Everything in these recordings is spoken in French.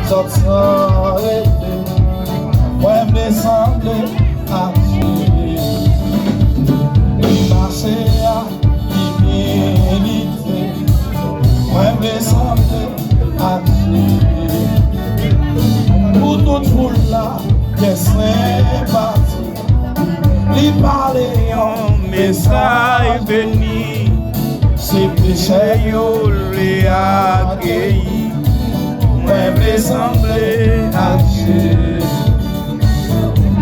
Tot san rete, mwen me semble ache. Li mache a, li milite, mwen me semble ache. Pour toute foule là, que sympathie, li parle un message béni, c'est péché yo li accueilli. Moi me semble ache,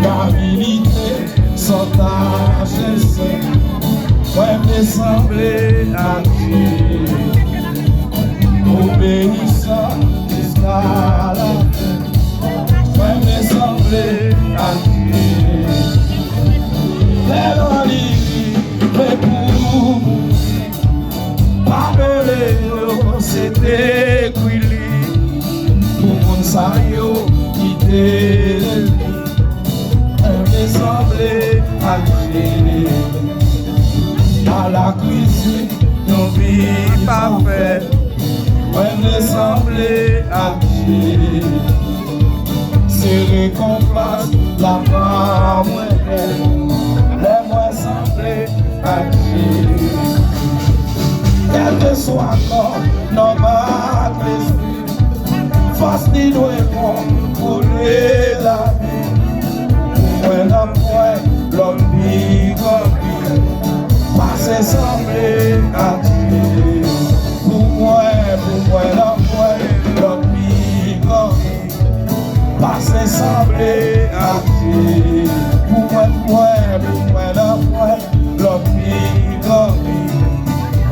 la milité sans agesse. Moi me semble ache, obéissant jusqu'à la fin. Moi me semble ache, les olives, les pour appeler c'était Quilly. Ça yo qui t'élève, me semble ache. À la cuisine, non vit pas fait, me semble ache. C'est récompense la part moins belle, les moins semble ache. Quel que soit non pas l'esprit, face ni doit pour la vie. Pour un point, l'homme vit comme passe semblé à Dieu. Pour moi, l'homme vit comme passe semblé à Dieu. Pour moi, l'homme vit comme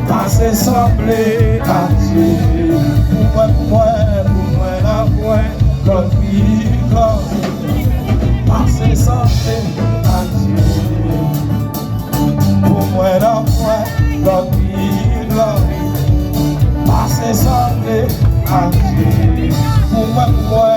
passe semblé à Dieu. Pour moi, l'homme vit comme passe semblé à Dieu. Pour moi, l'homme vit comme passe semblé à Dieu. Pour moi,